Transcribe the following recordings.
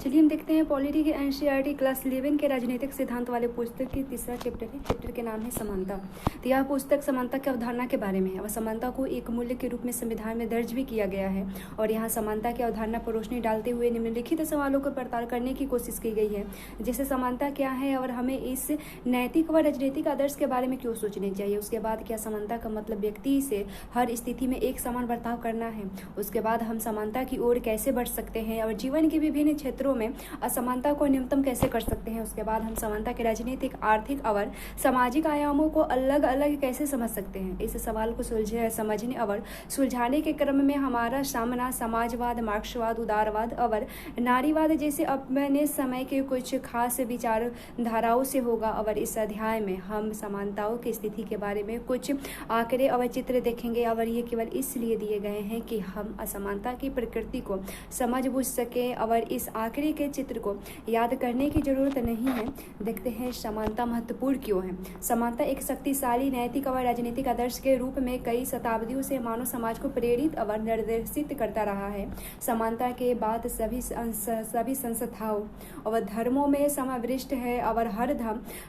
चलिए हम देखते हैं पॉलिटी के एनसीईआरटी क्लास 11 के राजनीतिक सिद्धांत वाले पुस्तक की तीसरा चैप्टर है। चैप्टर के नाम है समानता। तो यह पुस्तक समानता की अवधारणा के बारे में है और समानता को एक मूल्य के रूप में संविधान में दर्ज भी किया गया है। और यहाँ समानता की अवधारणा पर रोशनी डालते हुए निम्नलिखित सवालों को पड़ताल करने की कोशिश की गई है, जैसे समानता क्या है और हमें इस नैतिक व राजनीतिक आदर्श के बारे में क्यों सोचनी चाहिए। उसके बाद क्या समानता का मतलब व्यक्ति से हर स्थिति में एक समान बर्ताव करना है। उसके बाद हम समानता की ओर कैसे बढ़ सकते हैं और जीवन के विभिन्न क्षेत्रों में असमानता को न्यूनतम कैसे कर सकते हैं। उसके बाद हम समानता के राजनीतिक, आर्थिक और सामाजिक आयामों को अलग अलग कैसे समझ सकते हैं। इस सवाल को समझने और सुलझाने के क्रम में हमारा सामना समाजवाद, मार्क्सवाद, उदारवाद और नारीवाद जैसे अपने समय के कुछ खास विचारधाराओं से होगा। और इस अध्याय में हम समानताओं की स्थिति के बारे में कुछ आंकड़े और चित्र देखेंगे और ये केवल इसलिए दिए गए हैं कि हम असमानता की प्रकृति को समझ बूझ सकें और इस आंकड़े के चित्र को याद करने की जरूरत नहीं है। देखते हैं समानता महत्वपूर्ण क्यों है। समानता एक शक्तिशाली नैतिक और राजनीतिक आदर्श के रूप में कई शताब्दियों से मानव समाज को प्रेरित और निर्देशित करता रहा है। समानता के बाद सभी संस्थाओं और धर्मों में समाविष्ट है और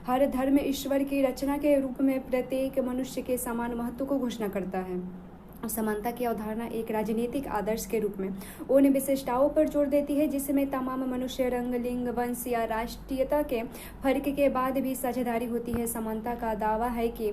हर धर्म ईश्वर की रचना के रूप में प्रत्येक मनुष्य के समान महत्व को घोषणा करता है। समानता की अवधारणा एक राजनीतिक आदर्श के रूप में उन विशेषताओं पर जोर देती है जिसमें तमाम मनुष्य रंग, लिंग, वंश या राष्ट्रीयता के फर्क के बाद भी साझेदारी होती है। समानता का दावा है कि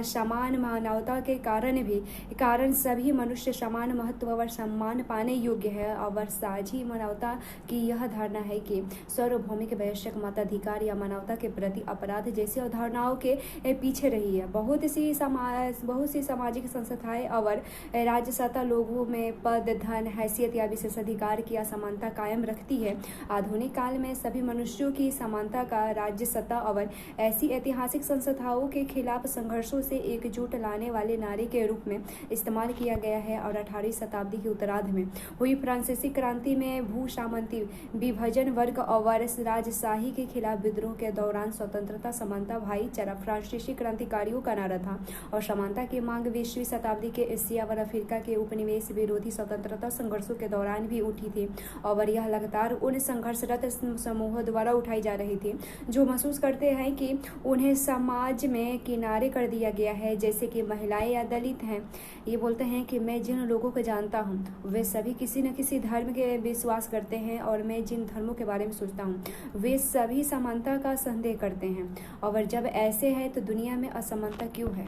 समान मानवता के कारण सभी मनुष्य समान महत्व और सम्मान पाने योग्य है। और साझी मानवता की यह धारणा है कि सार्वभौमिक वैश्विक मताधिकार या मानवता के प्रति अपराध जैसी अवधारणाओं के पीछे रही है। बहुत सी सामाजिक संस्थाएं और राज्य सत्ता लोगों में पद, धन, हैसियत या विशेषाधिकार की असमानता कायम रखती है। आधुनिक काल में सभी मनुष्यों की समानता का राज्य सत्ता और ऐसी ऐतिहासिक संस्थाओं के खिलाफ संघर्षों से एकजुट लाने वाले नारे के रूप में इस्तेमाल किया गया है। और 18वीं शताब्दी के उत्तरार्ध में हुई फ्रांसीसी क्रांति में भू-सामंती विभाजन, वर्ग और राजशाही के खिलाफ विद्रोह के दौरान स्वतंत्रता, समानता, भाईचारा फ्रांसीसी क्रांतिकारियों का नारा था। और समानता की मांग 20वीं शताब्दी के एशिया और अफ्रीका के उपनिवेश विरोधी स्वतंत्रता संघर्षों के दौरान भी उठी थी। और यह लगातार उन संघर्षरत समूहों द्वारा उठाई जा रही थी जो महसूस करते हैं कि उन्हें समाज में किनारे कर दिया गया है, जैसे कि महिलाएं या दलित हैं। ये बोलते हैं कि मैं जिन लोगों को जानता हूँ वे सभी किसी न किसी धर्म के विश्वास करते हैं और मैं जिन धर्मों के बारे में सोचता हूँ वे सभी समानता का संदेह करते हैं। और जब ऐसे है तो दुनिया में असमानता क्यों है।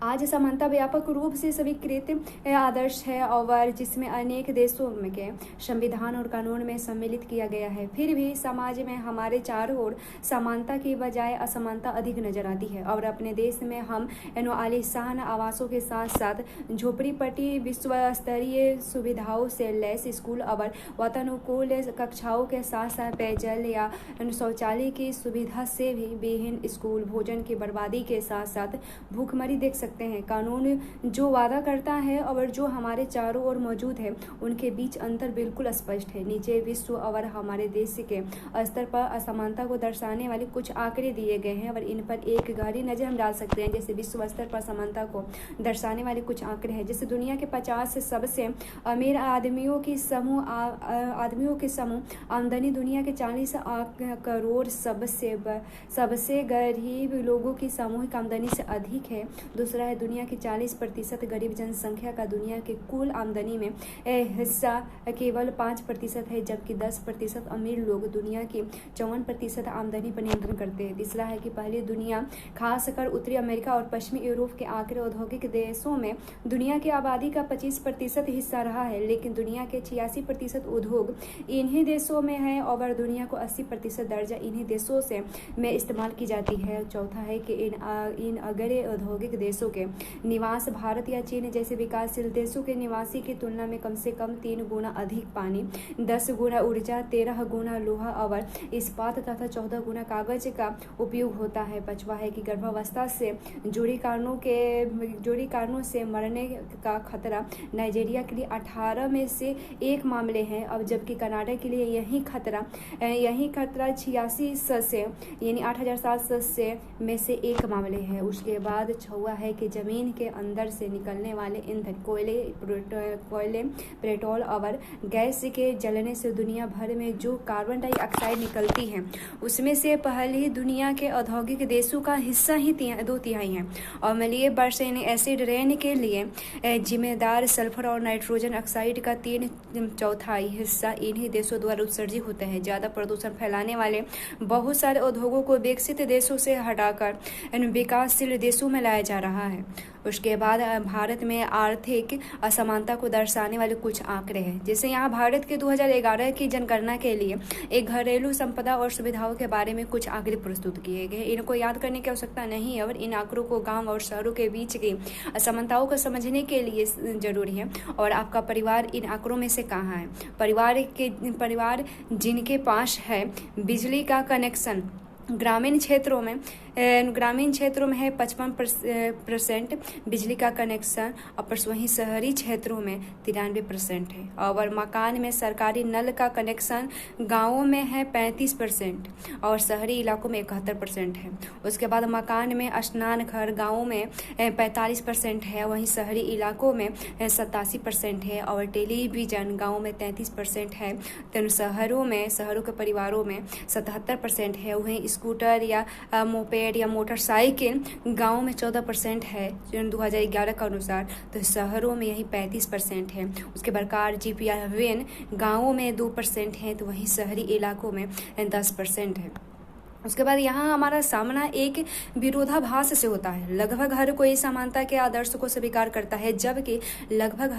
आज समानता व्यापक रूप से स्वीकृत आदर्श है और जिसमें अनेक देशों में के संविधान और कानून में सम्मिलित किया गया है। फिर भी समाज में हमारे चारों ओर समानता की बजाय असमानता अधिक नजर आती है। और अपने देश में हम आलीशान आवासों के साथ साथ झोपड़ीपट्टी, विश्व स्तरीय सुविधाओं से लैस स्कूल और वातानुकूल कक्षाओं के साथ साथ पेयजल या शौचालय की सुविधा से भी विहीन स्कूल, भोजन की बर्बादी के साथ साथ भूखमरी देख सकते हैं। कानून जो वादा करता है और जो हमारे चारों ओर मौजूद है उनके बीच अंतर बिल्कुल स्पष्ट है। नीचे विश्व और हमारे देश के स्तर पर असमानता को दर्शाने वाले कुछ आंकड़े दिए गए हैं और इन पर एक गहरी नजर हम डाल सकते हैं। जैसे विश्व स्तर पर समानता को दर्शाने वाले कुछ आंकड़े हैं, जैसे दुनिया के 50 सबसे अमीर आदमियों के समूह आमदनी दुनिया के 40 करोड़ सबसे गरीब लोगों की सामूहिक आमदनी से अधिक है। दूसरा है दुनिया की 40% गरीब जनसंख्या का दुनिया के कुल आमदनी में हिस्सा केवल 5% है, जबकि 10% अमीर लोग दुनिया की 54% आमदनी पर नियंत्रण करते हैं। तीसरा है कि पहले दुनिया, खासकर उत्तरी अमेरिका और पश्चिमी यूरोप के आखिरी औद्योगिक देशों में दुनिया की आबादी का 25% हिस्सा रहा है, लेकिन दुनिया के 86% उद्योग इन्हीं देशों में है और दुनिया को 80% दर्जा इन्हीं देशों से में इस्तेमाल की जाती है। चौथा है कि इन अग्रणी औद्योगिक देशों के निवास भारत या चीन जैसे विकासशील देशों के निवासी की तुलना में कम से कम 3 गुना अधिक पानी, 10 गुना ऊर्जा, 13 गुना लोहा और इस्पात तथा 14 गुना कागज का उपयोग होता है। पांचवा है कि गर्भावस्था से जुड़ी कारणों से मरने का खतरा नाइजीरिया के लिए 18 में से 1 मामले हैं, अब जबकि कनाडा के लिए यही खतरा 86 से यानी 8700 में से 1 मामले है। उसके बाद 6वां है कि जमीन के अंदर से निकलने वाले ईंधन कोयले, पेट्रोल और गैस के जलने से दुनिया भर में जो कार्बन डाइऑक्साइड निकलती है उसमें से पहले दुनिया के औद्योगिक देशों का हिस्सा ही 2/3 है। और अम्लीय वर्षा यानी एसिड रेन के लिए जिम्मेदार सल्फर और नाइट्रोजन ऑक्साइड का 3/4 हिस्सा इन्हीं देशों द्वारा उत्सर्जित होता है। ज़्यादा प्रदूषण फैलाने वाले बहुत सारे उद्योगों को विकसित देशों से हटाकर विकासशील देशों में लाया जा रहा है। उसके बाद भारत में आर्थिक असमानता को दर्शाने वाले कुछ आंकड़े हैं। जैसे यहाँ भारत के 2011 की जनगणना के लिए एक घरेलू संपदा और सुविधाओं के बारे में कुछ आंकड़े प्रस्तुत किए गए। इनको याद करने की आवश्यकता नहीं है और इन आंकड़ों को गांव और शहरों के बीच की असमानताओं को समझने के लिए जरूरी है। और आपका परिवार इन आंकड़ों में से कहाँ है? परिवार जिनके पास है बिजली का कनेक्शन ग्रामीण क्षेत्रों में है 55% बिजली का कनेक्शन और वहीं शहरी क्षेत्रों में 93% है। और मकान में सरकारी नल का कनेक्शन गांवों में है 35% और शहरी इलाकों में 71% है। उसके बाद मकान में स्नान घर गांवों में 45% है, वहीं शहरी इलाकों में 87% है। और टेलीविज़न गाँव में 33% है, तो शहरों के परिवारों में 77% है। वहीं स्कूटर या मोपेड या मोटरसाइकिल गाँव में 14% है 2011 के अनुसार, तो शहरों में यही 35% है। उसके बाद कार, जीप या वैन गाँवों में 2% है, तो वहीं शहरी इलाकों में 10% है। उसके बाद यहाँ हमारा सामना एक विरोधाभास से होता है। लगभग हर कोई समानता के आदर्श को स्वीकार करता है, जबकि लगभग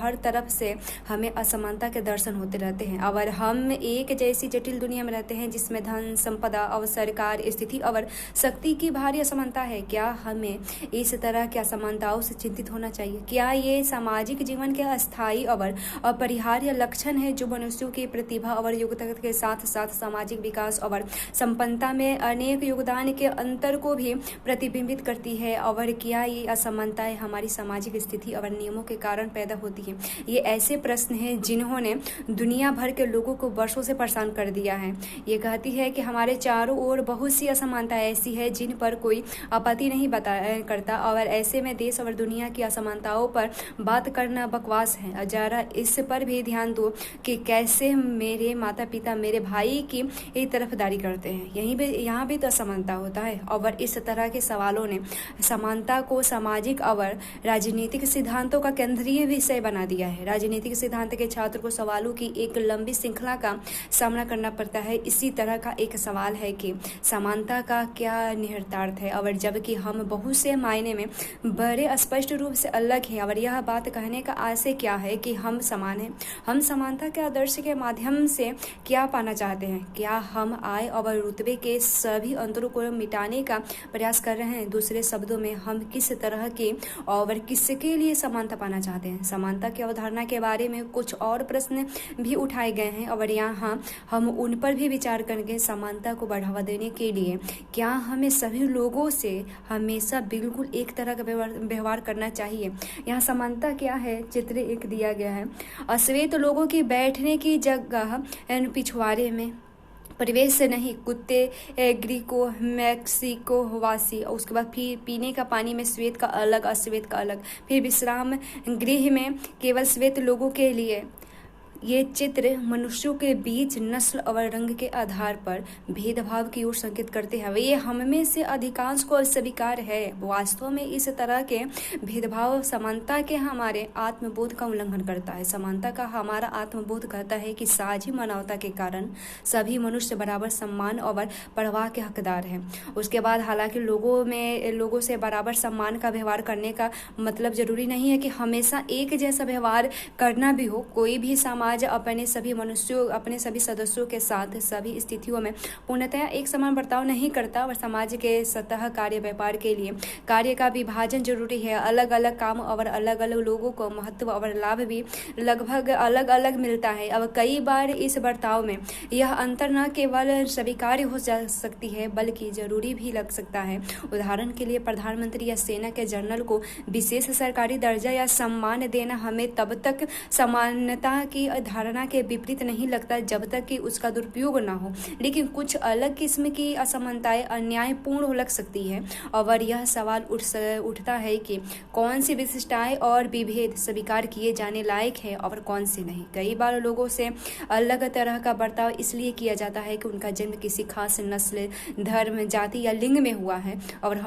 हर तरफ से हमें असमानता के दर्शन होते रहते हैं। और हम एक जैसी जटिल दुनिया में रहते हैं जिसमें धन, संपदा, अवसर, कार्य, स्थिति और शक्ति की भारी असमानता है। क्या हमें इस तरह की असमानताओं से चिंतित होना चाहिए? क्या ये सामाजिक जीवन के अस्थायी और अपरिहार्य लक्षण है जो मनुष्यों की प्रतिभा और योग्यता के साथ साथ सामाजिक विकास और संपन्न में अनेक योगदान के अंतर को भी प्रतिबिंबित करती है? और क्या ये असमानताएं हमारी सामाजिक स्थिति और नियमों के कारण पैदा होती हैं? ये ऐसे प्रश्न हैं जिन्होंने दुनिया भर के लोगों को वर्षों से परेशान कर दिया है। ये कहती है कि हमारे चारों ओर बहुत सी असमानताएं ऐसी है जिन पर कोई आपत्ति नहीं करता, और ऐसे में देश और दुनिया की असमानताओं पर बात करना बकवास है। जरा इस पर भी ध्यान दो कि कैसे मेरे माता पिता मेरे भाई की तरफदारी करते हैं। यहाँ भी तो असमानता होता है। और इस तरह के सवालों ने समानता को सामाजिक और राजनीतिक सिद्धांतों का केंद्रीय विषय बना दिया है। राजनीतिक सिद्धांत के छात्र को सवालों की एक लंबी श्रृंखला का सामना करना पड़ता है। इसी तरह का एक सवाल है कि समानता का क्या निहितार्थ है, और जबकि हम बहुत से मायने में बड़े स्पष्ट रूप से अलग हैं। और यह बात कहने का आशय क्या है कि हम समान हैं। हम समानता के आदर्श के माध्यम से क्या पाना चाहते हैं? क्या हम आय और रुतबे के सभी अंतरों को मिटाने का प्रयास कर रहे हैं? दूसरे शब्दों में, हम किस तरह के और किसके लिए समानता पाना चाहते हैं? समानता की अवधारणा के बारे में कुछ और प्रश्न भी उठाए गए हैं और यहाँ हम उन पर भी विचार करेंगे। समानता को बढ़ावा देने के लिए क्या हमें सभी लोगों से हमेशा बिल्कुल एक तरह का व्यवहार करना चाहिए? यहाँ समानता क्या है? चित्र एक दिया गया है। अश्वेत लोगों की बैठने की जगह पिछवाड़े में, परिवेश से नहीं, कुत्ते, ग्रीको मैक्सिको वासी। उसके बाद फिर पीने का पानी में श्वेत का अलग, अश्वेत का अलग। फिर विश्राम गृह में केवल श्वेत लोगों के लिए। ये चित्र मनुष्यों के बीच नस्ल और रंग के आधार पर भेदभाव की ओर संकेत करते हैं। ये हम में से अधिकांश को अस्वीकार है। वास्तव में इस तरह के भेदभाव समानता के हमारे आत्मबोध का उल्लंघन करता है। समानता का हमारा आत्मबोध कहता है कि साझी मानवता के कारण सभी मनुष्य बराबर सम्मान और परवाह के हकदार हैं। उसके बाद हालांकि लोगों से बराबर सम्मान का व्यवहार करने का मतलब जरूरी नहीं है कि हमेशा एक जैसा व्यवहार करना भी हो। कोई भी समाज अपने सभी सदस्यों के साथ सभी स्थितियों में पूर्णतः एक समान बर्ताव नहीं करता और समाज के सतह कार्य व्यापार के लिए कार्य का विभाजन जरूरी है। अलग अलग काम और अलग अलग लोगों को महत्व और लाभ भी लगभग अलग अलग मिलता है। अब कई बार इस बर्ताव में यह अंतर न केवल स्वीकार्य हो जा सकती है बल्कि जरूरी भी लग सकता है। उदाहरण के लिए प्रधानमंत्री या सेना के जनरल को विशेष सरकारी दर्जा या सम्मान देना हमें तब तक समानता की धारणा के विपरीत नहीं लगता जब तक कि उसका दुरुपयोग ना हो, लेकिन कुछ अलग किस्म की असमानताएं अन्यायपूर्ण लग सकती है। और यह सवाल उठता है कि कौन सी विशिष्टताएं और विभेद स्वीकार किए जाने लायक है और कौन से नहीं। कई बार लोगों से अलग तरह का बर्ताव इसलिए किया जाता है कि उनका जन्म किसी खास नस्ल, धर्म, जाति या लिंग में हुआ है और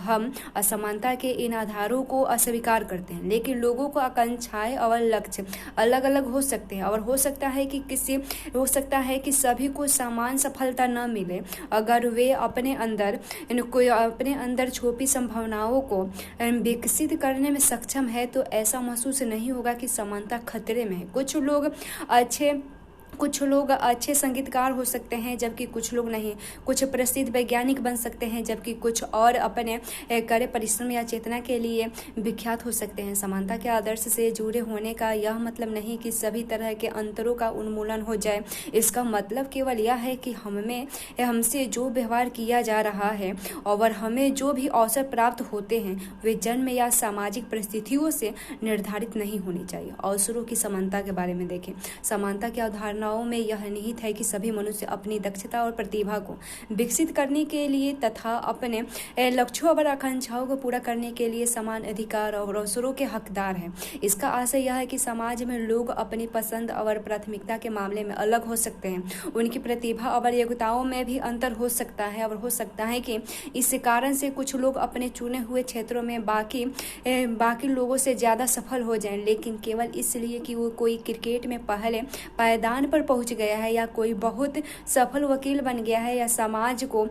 हम असमानता के इन आधारों को अस्वीकार करते हैं। लेकिन लोगों को आकांक्षाएं और लक्ष्य अलग अलग हो सकते हैं और हो सकता है कि सभी को समान सफलता न मिले। अगर वे अपने अंदर छुपी संभावनाओं को विकसित करने में सक्षम है तो ऐसा महसूस नहीं होगा कि समानता खतरे में है। कुछ लोग अच्छे संगीतकार हो सकते हैं जबकि कुछ लोग नहीं। कुछ प्रसिद्ध वैज्ञानिक बन सकते हैं जबकि कुछ और अपने कड़े परिश्रम या चेतना के लिए विख्यात हो सकते हैं। समानता के आदर्श से जुड़े होने का यह मतलब नहीं कि सभी तरह के अंतरों का उन्मूलन हो जाए। इसका मतलब केवल यह है कि हमसे जो व्यवहार किया जा रहा है और हमें जो भी अवसर प्राप्त होते हैं वे जन्म या सामाजिक परिस्थितियों से निर्धारित नहीं होनी चाहिए। अवसरों की समानता के बारे में देखें। समानता की अवधारणा में यह निहित है कि सभी मनुष्य अपनी दक्षता और प्रतिभा को विकसित करने के लिए तथा अपने लक्ष्यों और आकांक्षाओं को पूरा करने के लिए समान अधिकार और अवसरों के हकदार हैं। इसका आशय यह है कि समाज में लोग अपनी पसंद और प्राथमिकता के मामले में अलग हो सकते हैं। उनकी प्रतिभा और योग्यताओं में भी अंतर हो सकता है और हो सकता है कि इस कारण से कुछ लोग अपने चुने हुए क्षेत्रों में बाकी लोगों से ज्यादा सफल हो जाएं, लेकिन केवल इसलिए कि वो कोई क्रिकेट में पहले पायदान पर पहुंच गया है या कोई बहुत सफल वकील बन गया है या समाज को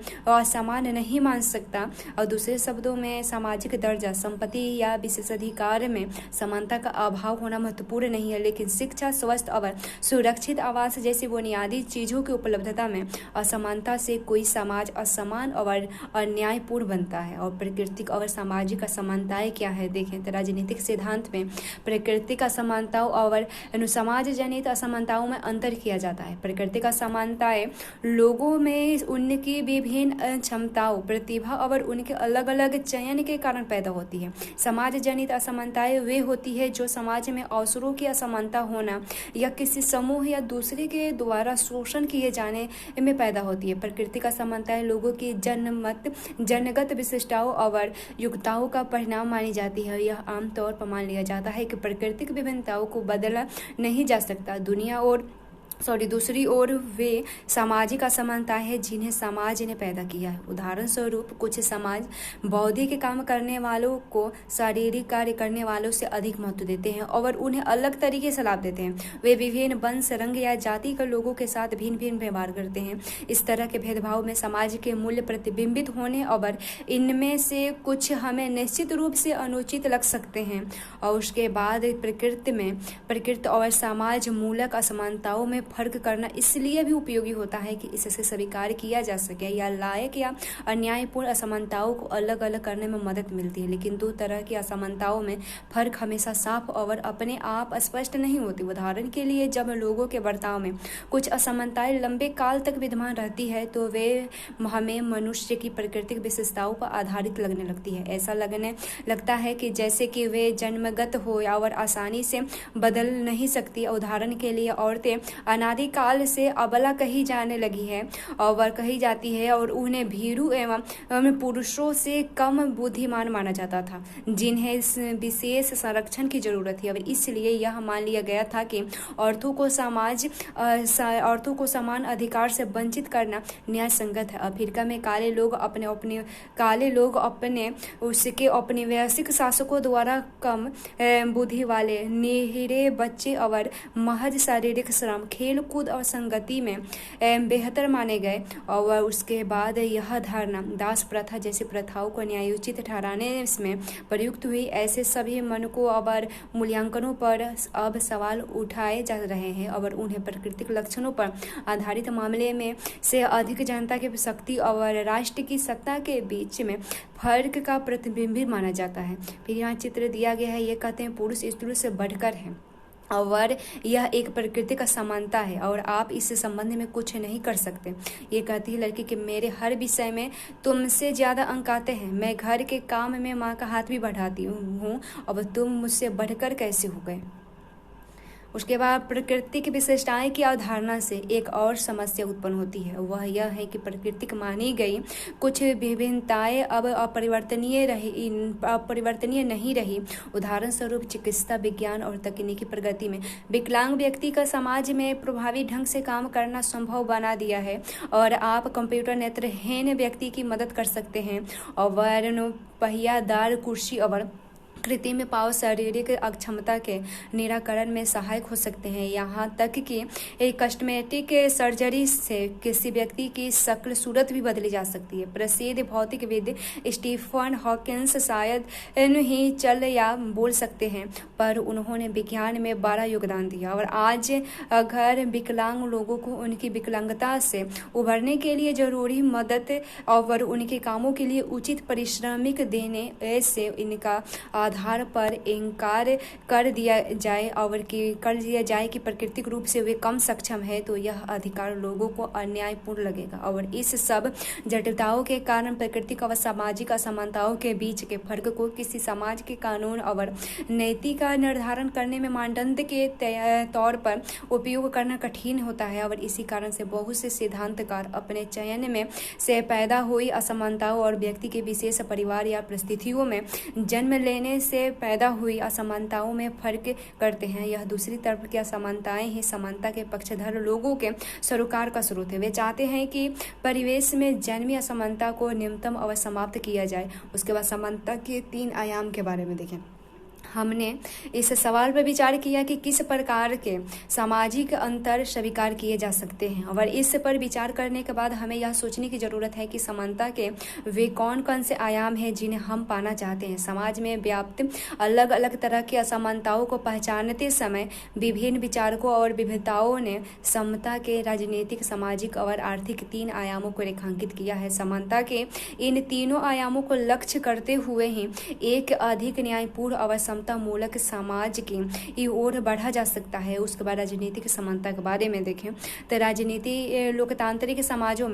समान नहीं मान सकता। और दूसरे शब्दों में सामाजिक दर्जा, संपत्ति या विशेषाधिकार में समानता का अभाव होना महत्वपूर्ण नहीं है, लेकिन शिक्षा, स्वास्थ्य और सुरक्षित आवास जैसी बुनियादी चीजों की उपलब्धता में असमानता से कोई समाज असमान और अन्यायपूर्ण बनता है। और प्राकृतिक और सामाजिक असमानताएं क्या है देखें तो राजनीतिक सिद्धांत में प्राकृतिक असमानताओं और समाज जनित असमानताओं में अंतर किया जाता है। प्राकृतिक असमानताएं लोगों में उनकी विभिन्न क्षमताओं, प्रतिभा और उनके अलग अलग चयन के कारण पैदा होती है। समाज जनित असमानताएं वे होती है जो समाज में अवसरों की असमानता होना या किसी समूह या दूसरे के द्वारा शोषण किए जाने में पैदा होती है। प्राकृतिक असमानताएं लोगों की जनगत विशिष्टताओं और योग्यताओं का परिणाम मानी जाती है। यह आमतौर पर मान लिया जाता है कि प्राकृतिक विभिन्नताओं को बदला नहीं जा सकता। दूसरी ओर वे सामाजिक असमानताएं हैं जिन्हें समाज ने पैदा किया है। उदाहरण स्वरूप कुछ समाज बौद्धिक काम करने वालों को शारीरिक कार्य करने वालों से अधिक महत्व देते हैं और उन्हें अलग तरीके से लाभ देते हैं। वे विभिन्न वंश, रंग या जाति के लोगों के साथ भिन्न व्यवहार करते हैं। इस तरह के भेदभाव में समाज के मूल्य प्रतिबिंबित होने और इनमें से कुछ हमें निश्चित रूप से अनुचित लग सकते हैं। और उसके बाद प्रकृति और समाज मूलक असमानताओं में फर्क करना इसलिए भी उपयोगी होता है कि इससे स्वीकार किया जा सके या लायक या अन्यायपूर्ण असमानताओं को अलग अलग करने में मदद मिलती है। लेकिन दो तरह की असमानताओं में फर्क हमेशा साफ और अपने आप स्पष्ट नहीं होती। उदाहरण के लिए जब लोगों के बर्ताव में कुछ असमानताएं लंबे काल तक विद्यमान रहती है तो वे हमें मनुष्य की प्राकृतिक विशेषताओं पर आधारित लगने लगती है। ऐसा लगने लगता है कि जैसे कि वे जन्मगत हो और आसानी से बदल नहीं सकती। उदाहरण के लिए औरतें अनादिकाल से अबला कही जाती है और उन्हें भीरू एवं पुरुषों से कम बुद्धिमान माना जाता था जिन्हें विशेष संरक्षण की जरूरत थी। और इसलिए यह मान लिया गया था कि औरतों को समान अधिकार से वंचित करना न्याय संगत है। अफ्रीका में काले लोग अपने वैश्विक शासकों द्वारा कम बुद्धि वाले, निहरे बच्चे और महज शारीरिक श्रम, खेल कूद और संगति में बेहतर माने गए। और उसके बाद यह धारणा दास प्रथा जैसी प्रथाओं को न्यायोचित ठहराने में प्रयुक्त हुई। ऐसे सभी मानकों और मूल्यांकनों पर अब सवाल उठाए जा रहे हैं और उन्हें प्राकृतिक लक्षणों पर आधारित मामले में से अधिक जनता की शक्ति और राष्ट्र की सत्ता के बीच में फर्क का प्रतिबिंब माना जाता है। फिर यहाँ चित्र दिया गया है, ये कहते हैं पुरुष स्त्री से बढ़कर है और यह एक प्राकृतिक असमानता है और आप इस संबंध में कुछ नहीं कर सकते। ये कहती है लड़की कि मेरे हर विषय में तुमसे ज़्यादा अंक आते हैं, मैं घर के काम में माँ का हाथ भी बढ़ाती हूँ, अब तुम मुझसे बढ़कर कैसे हो गए। उसके बाद प्राकृतिक विशेषताएं की अवधारणा से एक और समस्या उत्पन्न होती है। वह यह है कि प्राकृतिक मानी गई कुछ विभिन्नताएं अब अपरिवर्तनीय नहीं रही। उदाहरण स्वरूप चिकित्सा विज्ञान और तकनीकी प्रगति में विकलांग व्यक्ति का समाज में प्रभावी ढंग से काम करना संभव बना दिया है और आप कंप्यूटर नेत्रहीन व्यक्ति की मदद कर सकते हैं और पहियादार कुर्सी और कृत्रिम पांव शारीरिक अक्षमता के निराकरण में सहायक हो सकते हैं। यहाँ तक कि एक कॉस्मेटिक सर्जरी से किसी व्यक्ति की शक्ल सूरत भी बदली जा सकती है। प्रसिद्ध भौतिकविद स्टीफन हॉकिंस शायद ही चल या बोल सकते हैं, पर उन्होंने विज्ञान में बड़ा योगदान दिया और आज अगर विकलांग लोगों को उनकी विकलांगता से उभरने के लिए जरूरी मदद और उनके कामों के लिए उचित पारिश्रमिक देने से इनका आधार पर इनकार कर दिया जाए कि प्राकृतिक रूप से वे कम सक्षम है, तो यह अधिकार लोगों को अन्यायपूर्ण लगेगा और इस सब जटिलताओं के कारण प्राकृतिक और सामाजिक असमानताओं के बीच के फर्क को किसी समाज के कानून और नीति का निर्धारण करने में मानदंड के तौर पर उपयोग करना कठिन होता है। और इसी कारण से बहुत से सिद्धांतकार अपने चयन में से पैदा हुई असमानताओं और व्यक्ति के विशेष परिवार या परिस्थितियों में जन्म लेने से पैदा हुई असमानताओं में फर्क करते हैं। यह दूसरी तरफ की असमानताएं ही समानता के पक्षधर लोगों के सरोकार का स्रोत है। वे चाहते हैं कि परिवेश में जन्मी असमानता को न्यूनतम और समाप्त किया जाए। उसके बाद समानता के 3 आयाम के बारे में देखें। हमने इस सवाल पर विचार किया कि किस प्रकार के सामाजिक अंतर स्वीकार किए जा सकते हैं और इस पर विचार करने के बाद हमें यह सोचने की ज़रूरत है कि समानता के वे कौन कौन से आयाम हैं जिन्हें हम पाना चाहते हैं। समाज में व्याप्त अलग अलग तरह की असमानताओं को पहचानते समय विभिन्न विचारकों और विविधताओं ने समता के राजनीतिक, सामाजिक और आर्थिक 3 आयामों को रेखांकित किया है। समानता के इन तीनों आयामों को लक्ष्य करते हुए ही एक अधिक न्यायपूर्ण और मूलक समाज की ओर बढ़ा जा सकता है। उसके बाद राजनीतिक समानता के बारे में देखें तो लोकतांत्रिक समाजों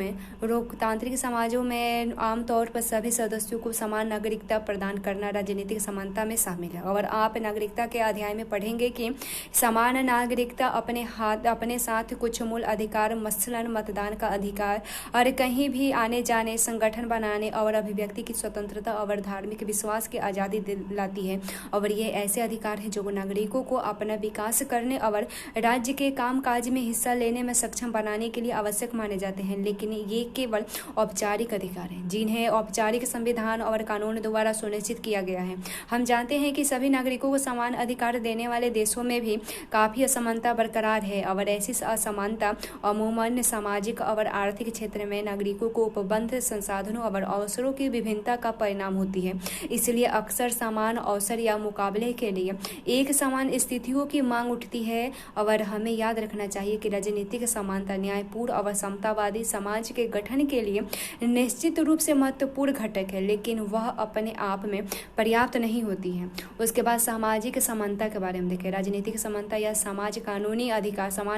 में आमतौर पर सभी सदस्यों को समान नागरिकता प्रदान करना राजनीतिक समानता में शामिल है। और आप नागरिकता के अध्याय में पढ़ेंगे कि समान नागरिकता अपने साथ कुछ मूल अधिकार मसलन मतदान का अधिकार और कहीं भी आने जाने, संगठन बनाने और अभिव्यक्ति की स्वतंत्रता और धार्मिक विश्वास की आज़ादी दिलाती है। और ये ऐसे अधिकार हैं जो नागरिकों को अपना विकास करने और राज्य के कामकाज में हिस्सा लेने में सक्षम बनाने के लिए आवश्यक माने जाते हैं, लेकिन ये केवल औपचारिक अधिकार हैं जिन्हें औपचारिक संविधान और कानून द्वारा सुनिश्चित किया गया है। हम जानते हैं कि सभी नागरिकों को समान अधिकार देने वाले देशों में भी काफ़ी असमानता बरकरार है और ऐसी असमानता अमूमन सामाजिक और आर्थिक क्षेत्र में नागरिकों को उपलब्ध संसाधनों और अवसरों की विभिन्नता का परिणाम होती है। इसलिए अक्सर समान अवसर या मुकाबले के लिए एक समान स्थितियों की मांग उठती है। और हमें याद रखना चाहिए कि राजनीतिक समानता न्यायपूर्ण और समतावादी समाज के गठन के लिए निश्चित रूप से महत्वपूर्ण घटक है, लेकिन वह अपने आप में पर्याप्त नहीं होती है। उसके बाद सामाजिक समानता के बारे में देखें। राजनीतिक समानता या समान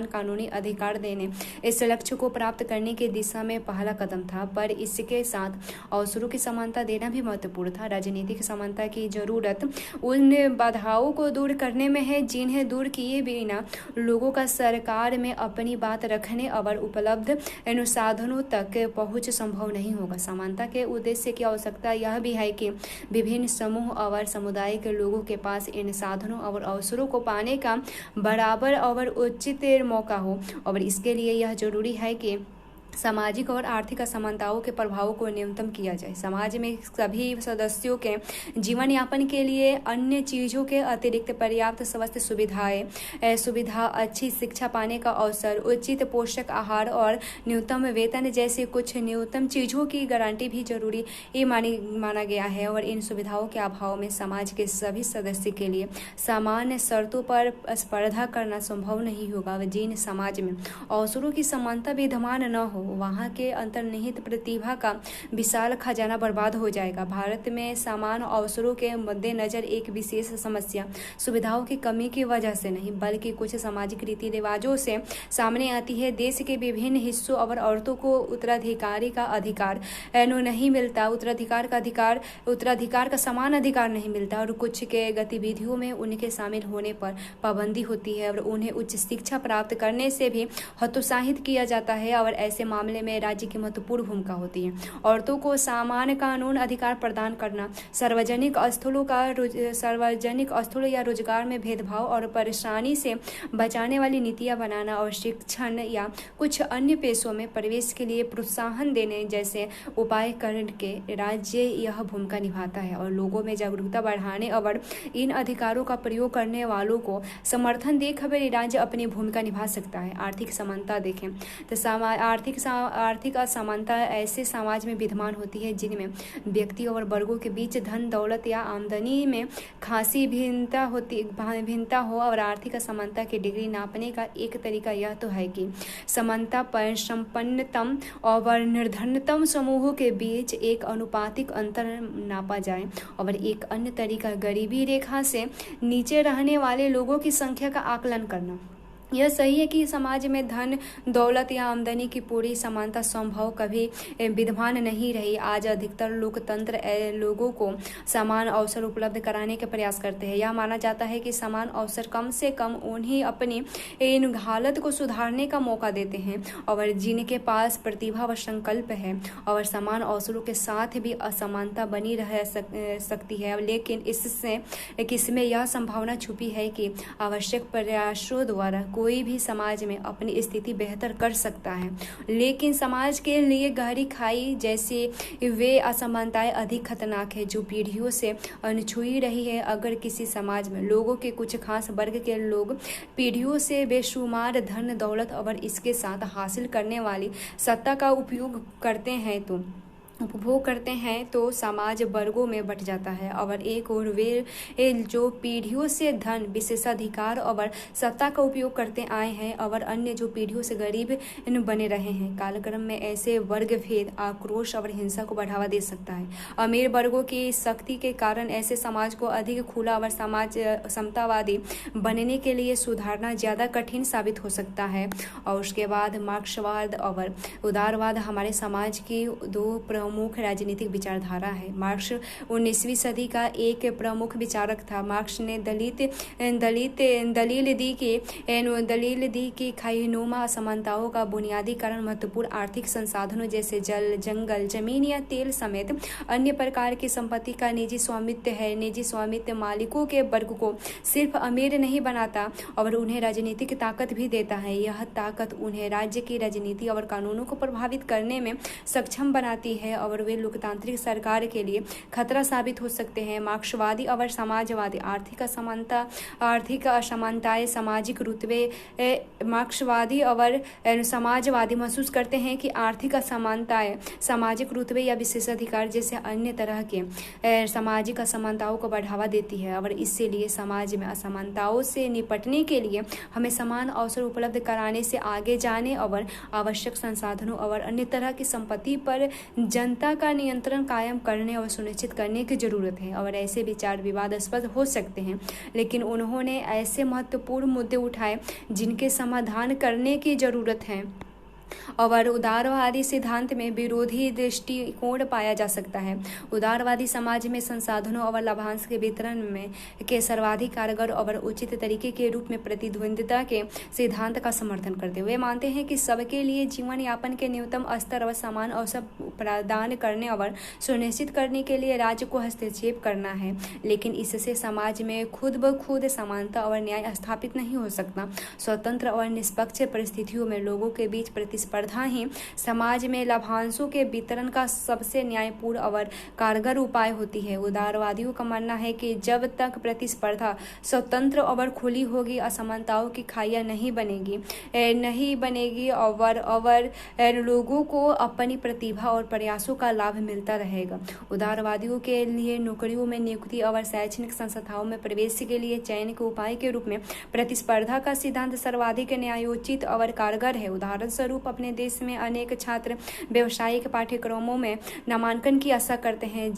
कानूनी अधिकार देने इस लक्ष्य को प्राप्त करने की दिशा में पहला कदम था, पर इसके साथ अवसरों की समानता देना भी महत्वपूर्ण था। राजनीतिक समानता की जरूरत उन बाधाओं को दूर करने में है जिन्हें दूर किए बिना लोगों का सरकार में अपनी बात रखने और उपलब्ध संसाधनों तक पहुंच संभव नहीं होगा। समानता के उद्देश्य की आवश्यकता यह भी है कि विभिन्न समूह और समुदाय के लोगों के पास इन साधनों और अवसरों को पाने का बराबर और उचित मौका हो और इसके लिए यह जरूरी है कि सामाजिक और आर्थिक असमानताओं के प्रभावों को न्यूनतम किया जाए। समाज में सभी सदस्यों के जीवन यापन के लिए अन्य चीज़ों के अतिरिक्त पर्याप्त स्वास्थ्य सुविधा, अच्छी शिक्षा पाने का अवसर, उचित पोषक आहार और न्यूनतम वेतन जैसे कुछ न्यूनतम चीज़ों की गारंटी भी जरूरी माना गया है। और इन सुविधाओं के अभाव में समाज के सभी सदस्य के लिए समान शर्तों पर स्पर्धा करना संभव नहीं होगा। जिन समाज में अवसरों की समानता विद्यमान न हो हो, वहाँ के अंतर्निहित प्रतिभा का विशाल खजाना बर्बाद हो जाएगा। भारत में समान अवसरों के मद्देनजर एक विशेष समस्या सुविधाओं की कमी की वजह से नहीं, बल्कि कुछ सामाजिक रीति रिवाजों से सामने आती है। देश के विभिन्न हिस्सों और औरतों को उत्तराधिकारी का अधिकार नहीं मिलता, उत्तराधिकार का समान अधिकार नहीं मिलता, और कुछ के गतिविधियों में उनके शामिल होने पर पाबंदी होती है और उन्हें उच्च शिक्षा प्राप्त करने से भी हतोत्साहित किया जाता है। और ऐसे मामले में राज्य की महत्वपूर्ण भूमिका होती है। औरतों को समान कानून अधिकार प्रदान करना, सार्वजनिक स्थलों या रोजगार में भेदभाव और परेशानी से बचाने वाली नीतियां बनाना और शिक्षण या कुछ अन्य पेशों में प्रवेश के लिए प्रोत्साहन देने जैसे उपाय करके राज्य यह भूमिका निभाता है। और लोगों में जागरूकता बढ़ाने और इन अधिकारों का प्रयोग करने वालों को समर्थन देकर राज्य अपनी भूमिका निभा सकता है। आर्थिक समानता देखें तो आर्थिक असमानता ऐसे समाज में विद्यमान होती है जिनमें व्यक्ति और वर्गों के बीच धन, दौलत या आमदनी में खासी भिन्नता हो। और आर्थिक असमानता की डिग्री नापने का एक तरीका यह तो है कि समानता पर संपन्नतम और निर्धनतम समूहों के बीच एक अनुपातिक अंतर नापा जाए, और एक अन्य तरीका गरीबी रेखा से नीचे रहने वाले लोगों की संख्या का आकलन करना। यह सही है कि समाज में धन, दौलत या आमदनी की पूरी समानता संभव कभी विद्यमान नहीं रही। आज अधिकतर लोकतंत्र लोगों को समान अवसर उपलब्ध कराने के प्रयास करते हैं। यह माना जाता है कि समान अवसर कम से कम उन्हें अपनी इन हालत को सुधारने का मौका देते हैं और जिनके पास प्रतिभा व संकल्प है। और समान अवसरों के साथ भी असमानता बनी रह सकती है, लेकिन इसमें यह संभावना छुपी है कि आवश्यक प्रयासों द्वारा कोई भी समाज में अपनी स्थिति बेहतर कर सकता है। लेकिन समाज के लिए गहरी खाई जैसे वे असमानताएं अधिक खतरनाक है जो पीढ़ियों से अनछुई रही है। अगर किसी समाज में लोगों के कुछ खास वर्ग के लोग पीढ़ियों से बेशुमार धन, दौलत और इसके साथ हासिल करने वाली सत्ता का उपभोग करते हैं तो समाज वर्गों में बंट जाता है। और एक और वे जो पीढ़ियों से धन, विशेषाधिकार और सत्ता का उपयोग करते आए हैं और अन्य जो पीढ़ियों से गरीब बने रहे हैं। कालक्रम में ऐसे वर्ग भेद, आक्रोश और हिंसा को बढ़ावा दे सकता है। अमीर वर्गों की शक्ति के कारण ऐसे समाज को अधिक खुला और समतावादी बनने के लिए सुधारना ज़्यादा कठिन साबित हो सकता है। और उसके बाद मार्क्सवाद और उदारवाद हमारे समाज की दो प्रमुख राजनीतिक विचारधारा है। मार्क्स 19वीं सदी का एक प्रमुख विचारक था। मार्क्स ने दलील दी कि खाईनुमा असमानताओं का बुनियादी कारण महत्वपूर्ण आर्थिक संसाधनों जैसे जल, जंगल, जमीन या तेल समेत अन्य प्रकार की संपत्ति का निजी स्वामित्व है। निजी स्वामित्व मालिकों के वर्ग को सिर्फ अमीर नहीं बनाता और उन्हें राजनीतिक ताकत भी देता है। यह ताकत उन्हें राज्य की राजनीति और कानूनों को प्रभावित करने में सक्षम बनाती है और वे लोकतांत्रिक सरकार के लिए खतरा साबित हो सकते हैं। मार्क्सवादी और समाजवादी आर्थिक असमानताएं सामाजिक रुतबे मार्क्सवादी और समाजवादी महसूस करते हैं कि आर्थिक असमानताएं सामाजिक रुतबे या विशेषाधिकार जैसे अन्य तरह के सामाजिक असमानताओं को बढ़ावा देती है। और इसलिए समाज में असमानताओं से निपटने के लिए हमें समान अवसर उपलब्ध कराने से आगे जाने और आवश्यक संसाधनों और अन्य तरह की संपत्ति पर जनता का नियंत्रण कायम करने और सुनिश्चित करने की जरूरत है। और ऐसे विचार विवादास्पद हो सकते हैं, लेकिन उन्होंने ऐसे महत्वपूर्ण मुद्दे उठाए जिनके समाधान करने की जरूरत है। और उदारवादी सिद्धांत में विरोधी दृष्टिकोण पाया जा सकता है। उदारवादी समाज में संसाधनों और लाभांश के वितरण के सर्वाधिक कारगर और उचित तरीके के रूप में प्रतिद्वंद्विता के सिद्धांत का समर्थन करते हुए मानते हैं कि सबके लिए जीवन यापन के न्यूनतम स्तर और समान अवसर प्रदान करने और सुनिश्चित करने के लिए राज्य को हस्तक्षेप करना है। लेकिन इससे समाज में खुद ब खुद समानता और न्याय स्थापित नहीं हो सकता। स्वतंत्र और निष्पक्ष परिस्थितियों में लोगों के बीच प्रतिस्पर्धा ही समाज में लाभांशों के वितरण का सबसे न्यायपूर्ण और कारगर उपाय होती है। उदारवादियों का मानना है कि जब तक प्रतिस्पर्धा स्वतंत्र और खुली होगी, असमानताओं की खाइयां नहीं बनेगी और लोगों को अपनी प्रतिभा और प्रयासों का लाभ मिलता रहेगा। उदारवादियों के लिए नौकरियों में नियुक्ति और शैक्षणिक संस्थाओं में प्रवेश के लिए चयन के उपाय के रूप में प्रतिस्पर्धा का सिद्धांत सर्वाधिक न्यायोचित और कारगर है। उदाहरण स्वरूप अपने देश में अनेक छात्र व्यावसायिक पाठ्यक्रमों में नामांकन की आशा करते हैं,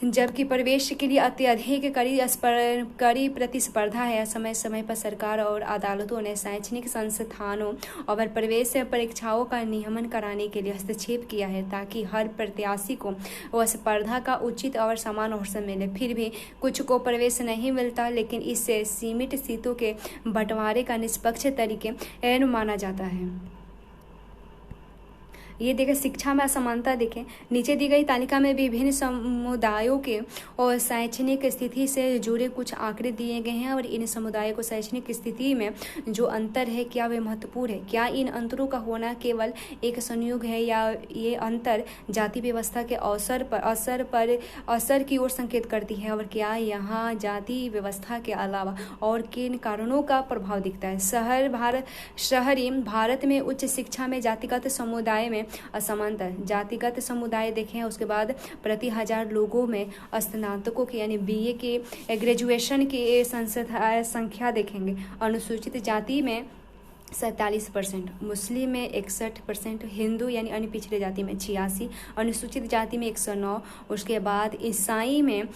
जबकि प्रवेश के लिए अत्यधिक कड़ी प्रतिस्पर्धा है। समय समय पर सरकार और अदालतों ने शैक्षणिक संस्थानों और प्रवेश परीक्षाओं का नियमन कराने के लिए हस्तक्षेप किया है ताकि हर प्रत्याशी को स्पर्धा का उचित और समान अवसर मिले। फिर भी कुछ को प्रवेश नहीं मिलता, लेकिन इससे सीमित सीटों के बंटवारे का निष्पक्ष तरीके माना जाता है। ये देखें, शिक्षा में असमानता देखें। नीचे दी गई तालिका में विभिन्न समुदायों के और शैक्षणिक स्थिति से जुड़े कुछ आंकड़े दिए गए हैं और इन समुदायों को शैक्षणिक स्थिति में जो अंतर है क्या वे महत्वपूर्ण है? क्या इन अंतरों का होना केवल एक संयोग है या ये अंतर जाति व्यवस्था के असर की ओर संकेत करती है? और क्या यहाँ जाति व्यवस्था के अलावा और किन कारणों का प्रभाव दिखता है? शहरी भारत में उच्च शिक्षा में जातिगत समुदाय में असमानता। जातिगत समुदाय देखें, उसके बाद प्रति 1000 लोगों में स्नातकों की यानी बीए के ग्रेजुएशन की संख्या देखेंगे। अनुसूचित जाति में 47%, मुस्लिम में 61%, हिंदू यानी अन्य पिछड़े जाति में 86, अनुसूचित जाति में 109, उसके बाद ईसाई में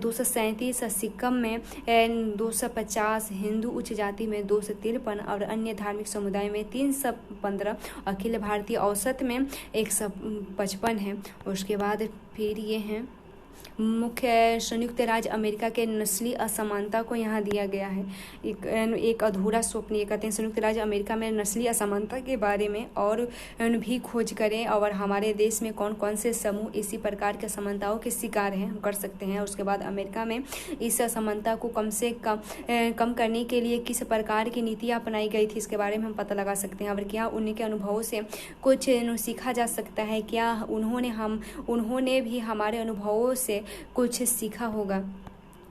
237, सिक्किम में 250, हिंदू उच्च जाति में 253 और अन्य धार्मिक समुदाय में 315। अखिल भारतीय औसत में 155 है। उसके बाद फिर ये हैं मुख्य संयुक्त राज्य अमेरिका के नस्ली असमानता को यहाँ दिया गया है। एक अधूरा स्वप्न ये कहते हैं संयुक्त राज्य अमेरिका में नस्ली असमानता के बारे में और भी खोज करें और हमारे देश में कौन कौन से समूह इसी प्रकार के असमानताओं के शिकार हैं, हम कर सकते हैं। उसके बाद अमेरिका में इस असमानता को कम से कम करने के लिए किस प्रकार की नीतियाँ अपनाई गई थी, इसके बारे में हम पता लगा सकते हैं। और क्या उनके अनुभवों से कुछ सीखा जा सकता है? क्या उन्होंने भी हमारे अनुभवों से कुछ सीखा होगा?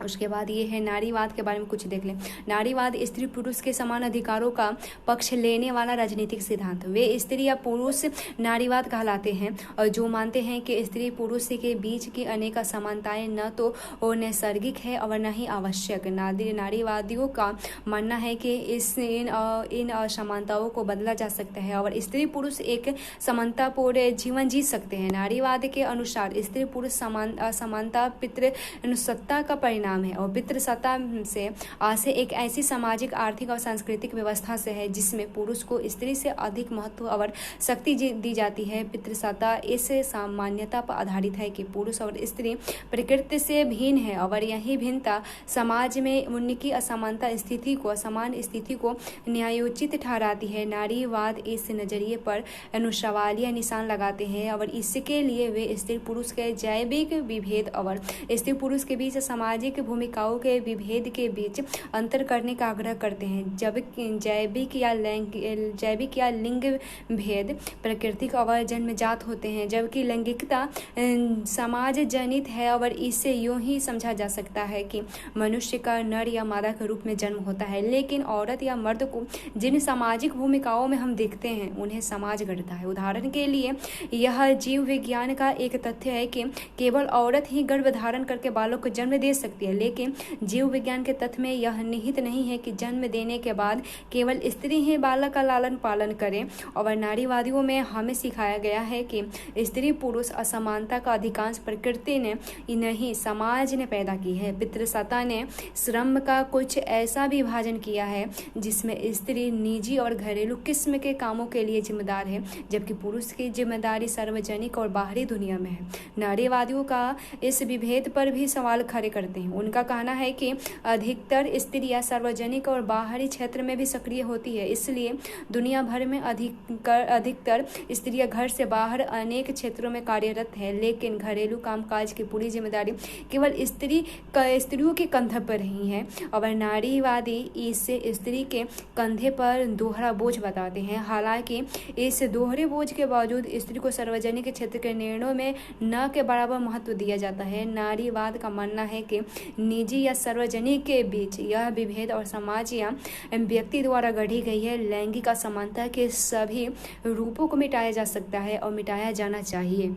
उसके बाद ये है नारीवाद के बारे में कुछ देख लें। नारीवाद स्त्री पुरुष के समान अधिकारों का पक्ष लेने वाला राजनीतिक सिद्धांत। वे स्त्री या पुरुष नारीवाद कहलाते हैं और जो मानते हैं कि स्त्री पुरुष के बीच की अनेक असमानताएं न तो नैसर्गिक है और न ही आवश्यक। नारीवादियों का मानना है कि इन असमानताओं को बदला जा सकता है और स्त्री पुरुष एक समानतापूर्ण जीवन जी सकते हैं। नारीवाद के अनुसार स्त्री पुरुष असमानता पितृसत्ता का परिणाम है और पितृसत्ता से एक ऐसी सामाजिक, आर्थिक और सांस्कृतिक व्यवस्था से है जिसमें पुरुष को स्त्री से अधिक महत्व और शक्ति दी जाती है। पितृसत्ता इस सामान्यता पर आधारित है कि पुरुष और स्त्री प्रकृति से भिन्न है और यही भिन्नता समाज में उनकी असमान स्थिति को न्यायोचित ठहराती है। नारीवाद इस नजरिए पर सवालिया निशान लगाते हैं और इसके लिए वे स्त्री पुरुष के जैविक विभेद और स्त्री पुरुष के बीच सामाजिक भूमिकाओं के विभेद के बीच अंतर करने का आग्रह करते हैं। जबकि जैविक या लिंग भेद प्राकृतिक और जन्मजात होते हैं, जबकि लैंगिकता समाज जनित है और इससे यूं ही समझा जा सकता है कि मनुष्य का नर या मादा के रूप में जन्म होता है, लेकिन औरत या मर्द को जिन सामाजिक भूमिकाओं में हम देखते हैं उन्हें समाज गढ़ता है। उदाहरण के लिए यह जीव विज्ञान का एक तथ्य है कि केवल औरत ही गर्भ धारण करके बालक को जन्म दे सकती है, लेकिन जीव विज्ञान के तथ्य में यह निहित नहीं है कि जन्म देने के बाद केवल स्त्री ही बालक का लालन पालन करें। और नारीवादियों में हमें सिखाया गया है कि स्त्री पुरुष असमानता का अधिकांश प्रकृति ने नहीं समाज ने पैदा की है। पितृसत्ता ने श्रम का कुछ ऐसा विभाजन किया है जिसमें स्त्री निजी और घरेलू किस्म के कामों के लिए जिम्मेदार है, जबकि पुरुष की जिम्मेदारी सार्वजनिक और बाहरी दुनिया में है। नारीवादियों का इस विभेद पर भी सवाल खड़े करते हैं। उनका कहना है कि अधिकतर स्त्रियां सार्वजनिक और बाहरी क्षेत्र में भी सक्रिय होती है, इसलिए दुनिया भर में अधिकतर स्त्रियां घर से बाहर अनेक क्षेत्रों में कार्यरत है, लेकिन घरेलू कामकाज की पूरी जिम्मेदारी केवल स्त्रियों के कंधे पर ही है। और नारीवादी इसे स्त्री के कंधे पर दोहरा बोझ बताते हैं। हालांकि इस दोहरे बोझ के बावजूद स्त्री को सार्वजनिक क्षेत्र के निर्णयों में न के बराबर महत्व दिया जाता है। नारीवाद का मानना है कि निजी या सार्वजनिक के बीच। यह विभेद और समाज या व्यक्ति द्वारा गढ़ी गई है। लैंगिक असमानता के सभी रूपों को मिटाया जा सकता है और मिटाया जाना चाहिए।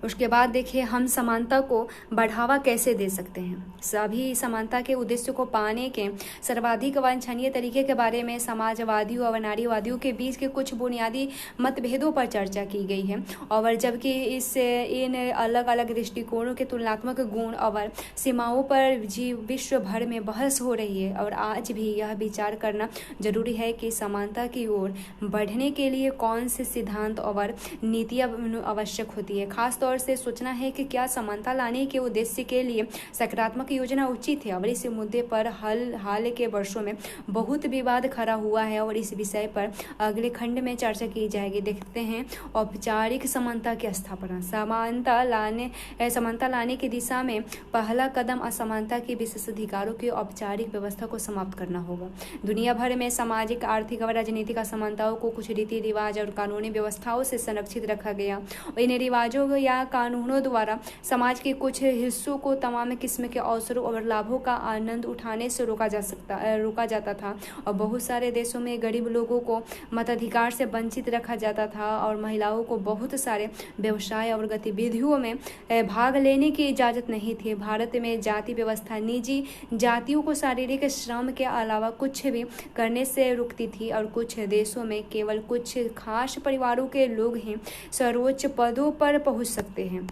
उसके बाद देखिए हम समानता को बढ़ावा कैसे दे सकते हैं। सभी समानता के उद्देश्य को पाने के सर्वाधिक वांछनीय तरीके के बारे में समाजवादियों और नारीवादियों के बीच के कुछ बुनियादी मतभेदों पर चर्चा की गई है। और जबकि इन अलग अलग दृष्टिकोणों के तुलनात्मक गुण और सीमाओं पर विश्व भर में बहस हो रही है। और आज भी यह विचार करना जरूरी है कि समानता की ओर बढ़ने के लिए कौन से सिद्धांत और नीतियाँ आवश्यक होती है। खास तौर से सोचना है कि क्या समानता लाने के उद्देश्य के लिए सकारात्मक योजना उचित है। और इस मुद्दे पर हाल के वर्षों में बहुत विवाद खड़ा हुआ है और इस विषय पर अगले खंड में चर्चा की जाएगी। देखते हैं औपचारिक समानता की स्थापना। समानता लाने की दिशा में पहला कदम असमानता के विशेषाधिकारों की औपचारिक व्यवस्था को समाप्त करना होगा। दुनिया भर में सामाजिक, आर्थिक और राजनीतिक असमानताओं को कुछ रीति रिवाज और कानूनी व्यवस्थाओं से संरक्षित रखा गया। इन रिवाजों या कानूनों द्वारा समाज के कुछ हिस्सों को तमाम किस्म के अवसरों और लाभों का आनंद उठाने से रोका जाता था। और बहुत सारे देशों में गरीब लोगों को मताधिकार से वंचित रखा जाता था और महिलाओं को बहुत सारे व्यवसाय और गतिविधियों में भाग लेने की इजाज़त नहीं थी। भारत में जाति व्यवस्था निजी जातियों को शारीरिक श्रम के अलावा कुछ भी करने से रोकती थी और कुछ देशों में केवल कुछ खास परिवारों के लोग ही सर्वोच्च पदों पर पहुंच सकते हैं।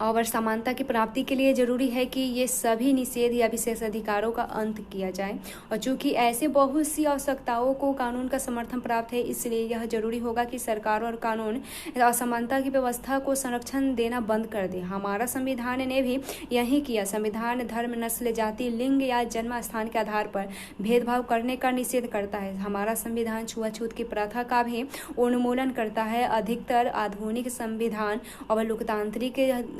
और समानता की प्राप्ति के लिए जरूरी है कि ये सभी निषेध या विशेष अधिकारों का अंत किया जाए। और चूंकि ऐसे बहुत सी आवश्यकताओं को कानून का समर्थन प्राप्त है, इसलिए यह जरूरी होगा कि सरकार और कानून असमानता की व्यवस्था को संरक्षण देना बंद कर दे। हमारा संविधान ने भी यही किया। संविधान धर्म, नस्ल, जाति, लिंग या जन्म स्थान के आधार पर भेदभाव करने का निषेध करता है। हमारा संविधान छुआछूत की प्रथा का भी उन्मूलन करता है। अधिकतर आधुनिक संविधान और लोकतांत्रिक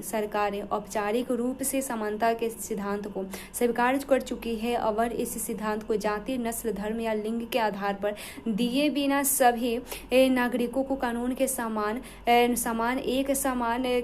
सरकारें औपचारिक रूप से समानता के सिद्धांत को स्वीकार कर चुकी है और इस सिद्धांत को जाति, नस्ल, धर्म या लिंग के आधार पर दिए बिना सभी नागरिकों को कानून के समान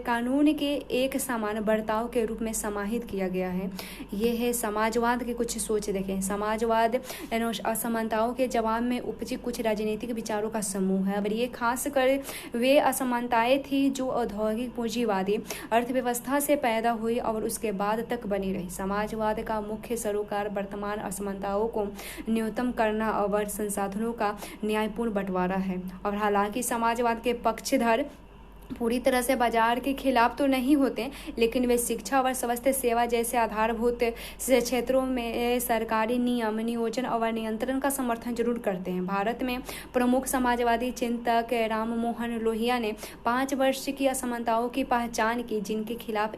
कानून के एक समान बर्ताव के रूप में समाहित किया गया है। ये है समाजवाद के कुछ सोच। देखें, समाजवाद असमानताओं के जवाब में उपजी कुछ राजनीतिक विचारों का समूह है। और ये खासकर वे असमानताएं थी जो औद्योगिक पूंजीवादी अर्थव्यवस्था से पैदा हुई और उसके बाद तक बनी रही। समाजवाद का मुख्य सरोकार वर्तमान असमानताओं को न्यूनतम करना और संसाधनों का न्यायपूर्ण बंटवारा है। और हालांकि समाजवाद के पक्षधर पूरी तरह से बाजार के खिलाफ तो नहीं होते, लेकिन वे शिक्षा और स्वास्थ्य सेवा जैसे आधारभूत क्षेत्रों में सरकारी नियम, नियोजन और नियंत्रण का समर्थन जरूर करते हैं। भारत में प्रमुख समाजवादी चिंतक राम मोहन लोहिया ने 5 वर्ष की असमानताओं की पहचान की, जिसके खिलाफ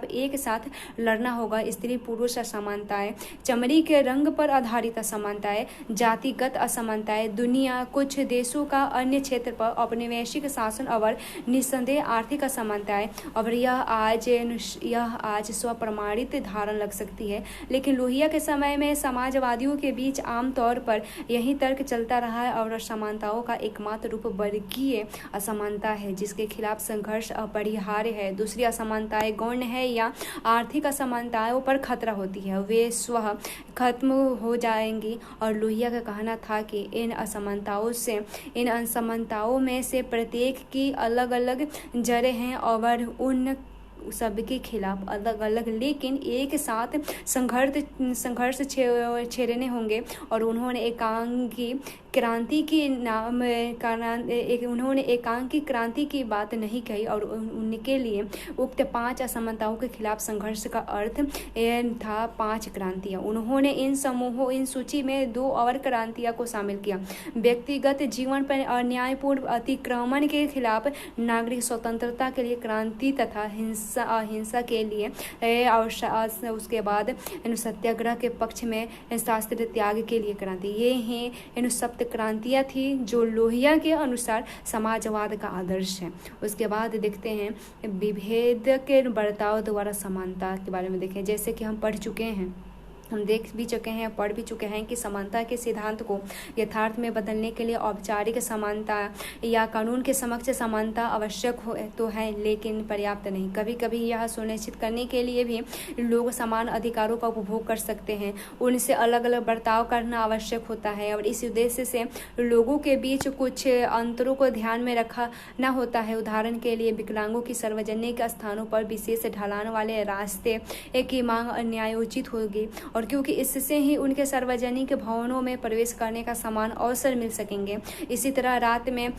एक साथ लड़ना होगा। स्त्री पुरुष असमानताएं, चमड़ी के रंग पर आधारित असमानताएं, जातिगत असमानताएं, दुनिया कुछ देशों का अन्य क्षेत्र पर औपनिवेशिक शासन और निस्संदेह आर्थिक असमानताएं। और यह आज स्वप्रमाणित धारण लग सकती है, लेकिन लोहिया के समय में समाजवादियों के बीच आमतौर पर यही तर्क चलता रहा है और असमानताओं का एकमात्र रूप वर्गीय असमानता है, जिसके खिलाफ संघर्ष अपरिहार्य है। दूसरी असमानताएं गौण है या आर्थिक असमानताओं पर खतरा होती है, वे स्वतः खत्म हो जाएंगी। और लोहिया का कहना था कि इन असमानताओं में से प्रत्येक की अलग अलग जड़ें हैं और उन सबके खिलाफ अलग अलग लेकिन एक साथ संघर्ष छेड़ने होंगे। और उन्होंने एकांकी क्रांति की बात नहीं कही और उनके लिए उक्त 5 असमानताओं के खिलाफ संघर्ष का अर्थ था 5 क्रांतियां। उन्होंने इन सूची में 2 और क्रांतियां को शामिल किया। व्यक्तिगत जीवन पर अन्यायपूर्ण अतिक्रमण के खिलाफ नागरिक स्वतंत्रता के लिए क्रांति तथा अहिंसा के लिए और उसके बाद सत्याग्रह के पक्ष में शास्त्र त्याग के लिए क्रांति। ये हैं सप्त क्रांतियाँ थी जो लोहिया के अनुसार समाजवाद का आदर्श है। उसके बाद देखते हैं विभेद के बर्ताव द्वारा समानता के बारे में। देखें, जैसे कि हम पढ़ चुके हैं हम देख भी चुके हैं, पढ़ भी चुके हैं कि समानता के सिद्धांत को यथार्थ में बदलने के लिए औपचारिक समानता या कानून के समक्ष समानता आवश्यक तो है, लेकिन पर्याप्त नहीं। कभी कभी यह सुनिश्चित करने के लिए भी लोग समान अधिकारों का उपभोग कर सकते हैं, उनसे अलग अलग बर्ताव करना आवश्यक होता है, और इस उद्देश्य से लोगों के बीच कुछ अंतरों को ध्यान में रखा न होता है। उदाहरण के लिए विकलांगों की सार्वजनिक स्थानों पर विशेष ढलान वाले रास्ते की मांग न्यायोचित होगी, और क्योंकि इससे ही उनके सार्वजनिक भवनों में प्रवेश करने का समान अवसर मिल सकेंगे। इसी तरह रात में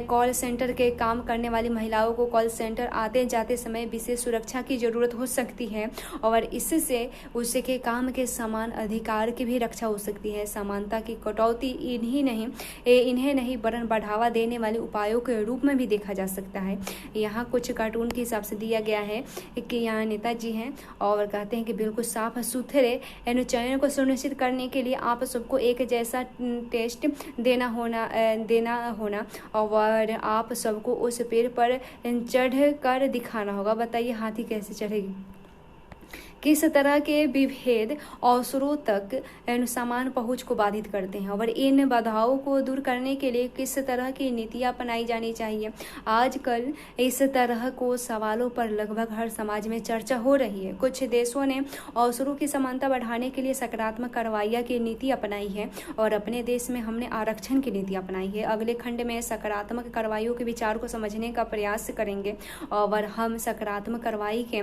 कॉल सेंटर के काम करने वाली महिलाओं को कॉल सेंटर आते जाते समय विशेष सुरक्षा की जरूरत हो सकती है, और इससे उसके काम के समान अधिकार की भी रक्षा हो सकती है। समानता की कटौती इन्हें नहीं वरन बढ़ावा देने वाले उपायों के रूप में भी देखा जा सकता है। यहाँ कुछ कार्टून के हिसाब से दिया गया है कि यहाँ नेताजी हैं और कहते हैं कि बिल्कुल साफ सुथरे चयन को सुनिश्चित करने के लिए आप सबको एक जैसा टेस्ट देना होना और आप सबको उस पेड़ पर चढ़ कर दिखाना होगा। बताइए हाथी कैसे चढ़ेगी। किस तरह के विभेद अवसरों तक समान पहुंच को बाधित करते हैं और इन बाधाओं को दूर करने के लिए किस तरह की नीतियां अपनाई जानी चाहिए। आजकल इस तरह को सवालों पर लगभग हर समाज में चर्चा हो रही है। कुछ देशों ने अवसरों की समानता बढ़ाने के लिए सकारात्मक कार्रवाई की नीति अपनाई है और अपने देश में हमने आरक्षण की नीति अपनाई है। अगले खंड में सकारात्मक कार्रवाइयों के विचार को समझने का प्रयास करेंगे और हम सकारात्मक कार्रवाई के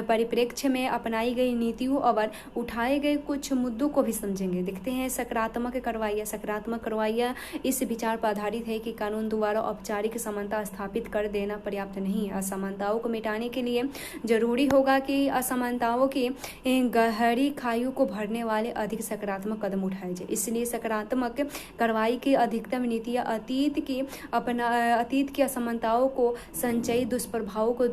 परिप्रेक्ष्य में अपनाई गई नीतियों और उठाए गए कुछ मुद्दों को भी समझेंगे। देखते हैं सकारात्मक कार्रवाइयाँ। सकारात्मक कार्रवाइयाँ इस विचार पर आधारित है कि कानून द्वारा औपचारिक समानता स्थापित कर देना पर्याप्त नहीं है। असमानताओं को मिटाने के लिए जरूरी होगा कि असमानताओं की गहरी खाइयों को भरने वाले अधिक सकारात्मक कदम उठाए जाए। इसलिए सकारात्मक कार्रवाई की अधिकतम नीतियाँ अतीत की असमानताओं को संचयी दुष्प्रभावों को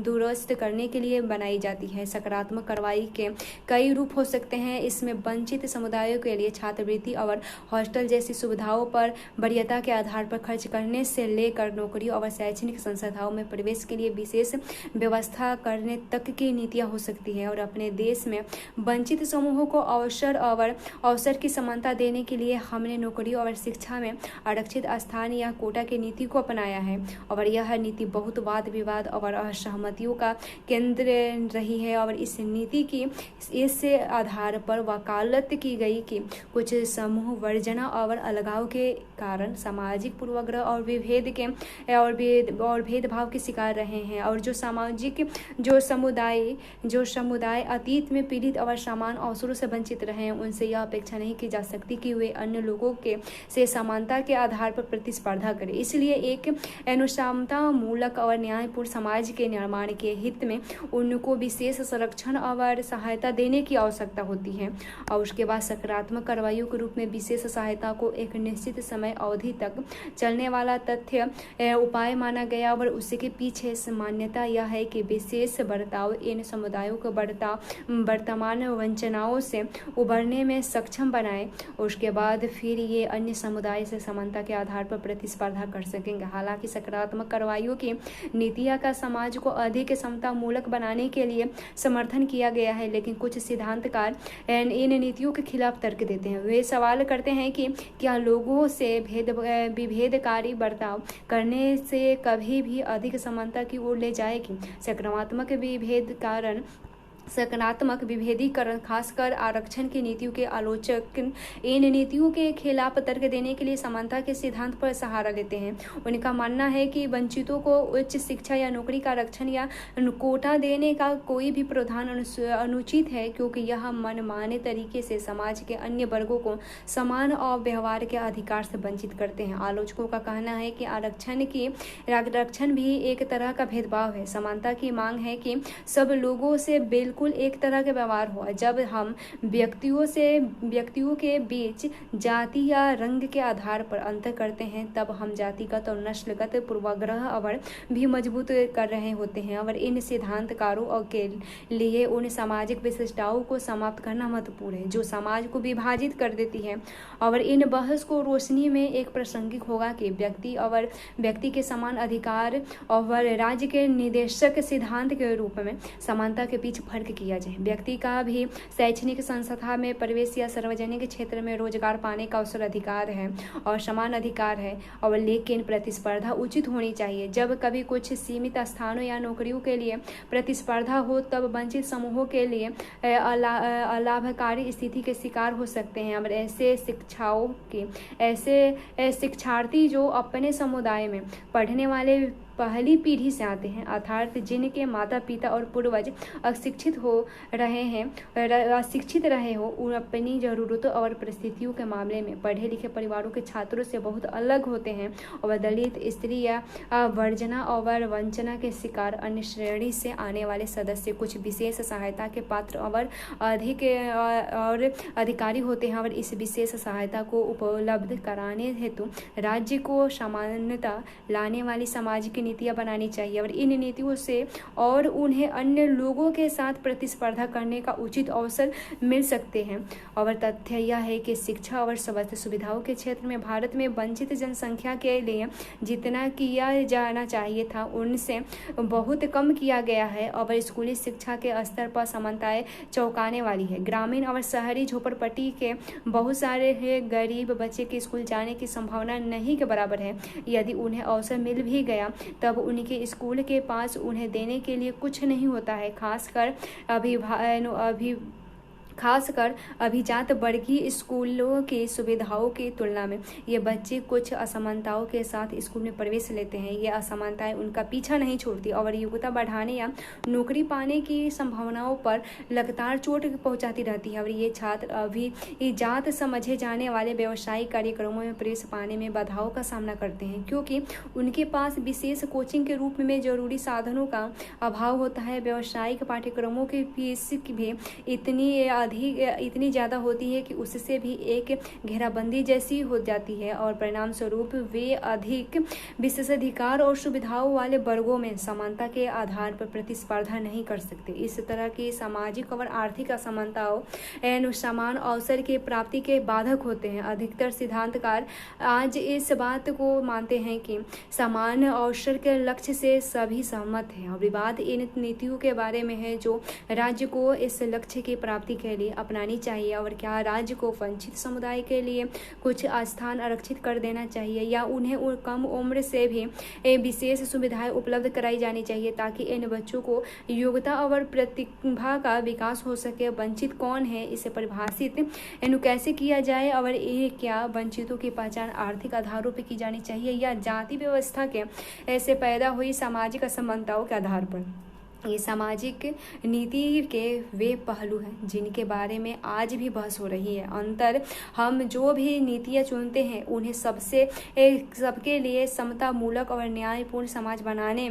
दुरुस्त करने के लिए बनाई जाती है। सकारात्मक कार्रवाई के कई रूप हो सकते हैं। इसमें वंचित समुदायों के लिए छात्रवृत्ति और हॉस्टल जैसी सुविधाओं पर वरीयता के आधार पर खर्च करने से लेकर नौकरी और शैक्षणिक संस्थाओं में प्रवेश के लिए विशेष व्यवस्था करने तक की नीतियां हो सकती है। और अपने देश में वंचित समूहों को अवसर की समानता देने के लिए हमने नौकरी और शिक्षा में आरक्षित स्थान या कोटा की नीति को अपनाया है और यह नीति बहुत वाद विवाद और असहमतियों का केंद्र रही है। और इस नीति की इस आधार पर वकालत की गई कि कुछ समूह वर्जना और अलगाव के कारण सामाजिक पूर्वाग्रह और भेदभाव के शिकार रहे हैं और जो समुदाय अतीत में पीड़ित और समान अवसरों से वंचित रहे हैं, उनसे यह अपेक्षा नहीं की जा सकती कि वे अन्य लोगों से समानता के आधार पर प्रतिस्पर्धा करें। इसलिए एक अनुसमता मूलक और न्यायपूर्ण समाज के निर्माण के हित में उनको विशेष संरक्षण और सहायता देने की आवश्यकता होती है। और उसके बाद सकारात्मक कार्रवाइयों के रूप में विशेष सहायता को एक निश्चित समय अवधि तक चलने वाला तथ्य उपाय माना गया और उसके पीछे मान्यता यह है कि विशेष बर्ताव इन समुदायों को वर्तमान वंचनाओं से उबरने में सक्षम बनाए। उसके बाद फिर ये अन्य समुदाय से समानता के आधार पर प्रतिस्पर्धा कर सकेंगे। हालांकि सकारात्मक कार्रवाइयों की नीतियां का समाज को अधिक समता मूलक बनाने के लिए समर्थन किया गया है, लेकिन कुछ सिद्धांतकार इन नीतियों के खिलाफ तर्क देते हैं। वे सवाल करते हैं कि क्या लोगों से विभेदकारी बर्ताव करने से कभी भी अधिक समानता की ओर ले जाएगी। सकारात्मक विभेदीकरण खासकर आरक्षण की नीतियों के आलोचक इन नीतियों के खिलाफ तर्क देने के लिए समानता के सिद्धांत पर सहारा लेते हैं। उनका मानना है कि वंचितों को उच्च शिक्षा या नौकरी का आरक्षण या कोटा देने का कोई भी प्रावधान अनुचित है, क्योंकि यह मनमाने तरीके से समाज के अन्य वर्गों को समान और व्यवहार के अधिकार से वंचित करते हैं। आलोचकों का कहना है कि आरक्षण भी एक तरह का भेदभाव है। समानता की मांग है कि सब लोगों से बिल्कुल एक तरह के व्यवहार हुआ। जब हम व्यक्तियों के बीच जाति या रंग के आधार पर अंतर करते हैं, तब हम जातिगत और नस्लगत पूर्वाग्रह और भी मजबूत कर रहे होते हैं। और इन सिद्धांतकारों के लिए उन सामाजिक विशिष्टताओं को समाप्त करना महत्वपूर्ण है जो समाज को विभाजित कर देती है। और इन बहस को रोशनी में एक प्रासंगिक होगा कि व्यक्ति के समान अधिकार और राज्य के निर्देशक सिद्धांत के रूप में समानता के बीच फर्क आंतरिक किया जाए। व्यक्ति का भी शैक्षणिक संस्था में प्रवेश या सार्वजनिक क्षेत्र में रोजगार पाने का अवसर अधिकार है और समान अधिकार है, और लेकिन प्रतिस्पर्धा उचित होनी चाहिए। जब कभी कुछ सीमित स्थानों या नौकरियों के लिए प्रतिस्पर्धा हो तब वंचित समूहों के लिए अलाभकारी स्थिति के शिकार हो सकते हैं। और ऐसे शिक्षार्थी जो अपने समुदाय में पढ़ने वाले पहली पीढ़ी से आते हैं, अर्थात जिनके माता पिता और पूर्वज अशिक्षित रहे हो, उन अपनी ज़रूरतों और परिस्थितियों के मामले में पढ़े लिखे परिवारों के छात्रों से बहुत अलग होते हैं, और दलित, स्त्री या वर्जना और वंचना के शिकार अन्य श्रेणी से आने वाले सदस्य कुछ विशेष सहायता के पात्र और अधिकारी होते हैं। और इस विशेष सहायता को उपलब्ध कराने हेतु राज्य को समानता लाने वाली सामाजिक नीतियाँ बनानी चाहिए, और इन नीतियों से और उन्हें अन्य लोगों के साथ प्रतिस्पर्धा करने का उचित अवसर मिल सकते हैं। और तथ्य यह है कि शिक्षा और स्वास्थ्य सुविधाओं के क्षेत्र में भारत में वंचित जनसंख्या के लिए जितना किया जाना चाहिए था उनसे बहुत कम किया गया है। और स्कूली शिक्षा के स्तर पर समानताएं चौंकाने वाली है। ग्रामीण और शहरी झोपड़पट्टी के बहुत सारे गरीब बच्चे के स्कूल जाने की संभावना नहीं के बराबर है। यदि उन्हें अवसर मिल भी गया तब उनके स्कूल के पास उन्हें देने के लिए कुछ नहीं होता है, खासकर अभिजात वर्गीय स्कूलों की सुविधाओं की तुलना में। ये बच्चे कुछ असमानताओं के साथ स्कूल में प्रवेश लेते हैं। ये असमानताएं उनका पीछा नहीं छोड़ती और योग्यता बढ़ाने या नौकरी पाने की संभावनाओं पर लगातार चोट पहुंचाती रहती है। और ये छात्र अभिजात समझे जाने वाले व्यावसायिक कार्यक्रमों में प्रवेश पाने में बाधाओं का सामना करते हैं, क्योंकि उनके पास विशेष कोचिंग के रूप में जरूरी साधनों का अभाव होता है। व्यावसायिक पाठ्यक्रमों की फीस भी इतनी ज़्यादा होती है कि उससे भी एक घेराबंदी जैसी हो जाती है, और परिणाम स्वरूप वे अधिक विशेषाधिकार और सुविधाओं वाले वर्गों में समानता के आधार पर प्रतिस्पर्धा नहीं कर सकते। इस तरह की सामाजिक और आर्थिक असमानताओं समान अवसर की प्राप्ति के बाधक होते हैं। अधिकतर सिद्धांतकार आज इस बात को मानते हैं कि समान अवसर के लक्ष्य से सभी सहमत हैं, और विवाद इन नीतियों के बारे में है जो राज्य को इस लक्ष्य की प्राप्ति के लिए अपनानी चाहिए। और क्या राज्य को वंचित समुदाय के लिए कुछ स्थान आरक्षित कर देना चाहिए या उन्हें कम उम्र से भी विशेष सुविधाएं उपलब्ध कराई जानी चाहिए ताकि इन बच्चों को योग्यता और प्रतिभा का विकास हो सके। वंचित कौन है, इसे परिभाषित कैसे किया जाए, और क्या वंचितों की पहचान आर्थिक आधारों पर की जानी चाहिए या जाति व्यवस्था के ऐसे पैदा हुई सामाजिक असमानताओं के आधार पर। ये सामाजिक नीति के वे पहलू हैं जिनके बारे में आज भी बहस हो रही है। अंतर हम जो भी नीतियाँ चुनते हैं उन्हें सबके लिए समता मूलक और न्यायपूर्ण समाज बनाने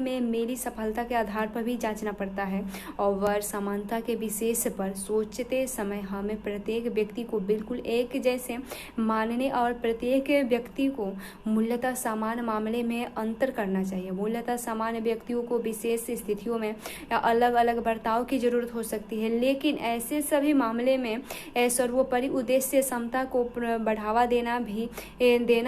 में मेरी सफलता के आधार पर भी जांचना पड़ता है। और समानता के विशेष पर सोचते समय हमें प्रत्येक व्यक्ति को बिल्कुल एक जैसे मानने और प्रत्येक व्यक्ति को मूलतः समान मामले में अंतर करना चाहिए। मूलतः समान व्यक्तियों को विशेष स्थितियों में अलग अलग बर्ताव की जरूरत हो सकती है, लेकिन ऐसे सभी मामले में सर्वोपरि उद्देश्य समता को बढ़ावा देना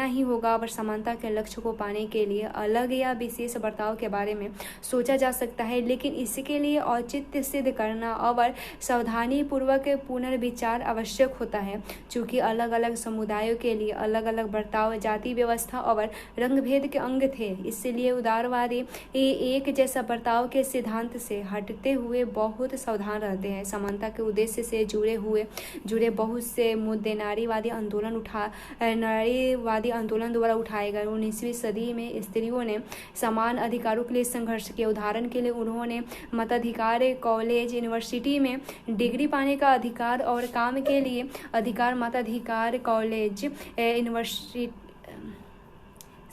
ही होगा। और समानता के लक्ष्य को पाने के लिए अलग या विशेष बर्ताव के बारे में सोचा जा सकता है, लेकिन इसके लिए औचित्य सिद्ध करना और सावधानी पूर्वक पुनर्विचार आवश्यक होता है। चूंकि अलग अलग समुदायों के लिए अलग अलग बर्ताव, जाति व्यवस्था और रंग भेद के अंग थे, इसलिए उदारवादी एक जैसा बर्ताव के सिद्धांत से हटते हुए बहुत सावधान रहते हैं। समानता के उद्देश्य से जुड़े बहुत से मुद्दे नारीवादी आंदोलन द्वारा उठाए गए। 19वीं सदी में स्त्रियों ने समान अधिकारों के लिए संघर्ष किया। उदाहरण के लिए उन्होंने मताधिकार, कॉलेज, यूनिवर्सिटी में डिग्री पाने का अधिकार और काम के लिए अधिकार, मताधिकार, कॉलेज, यूनिवर्सिटी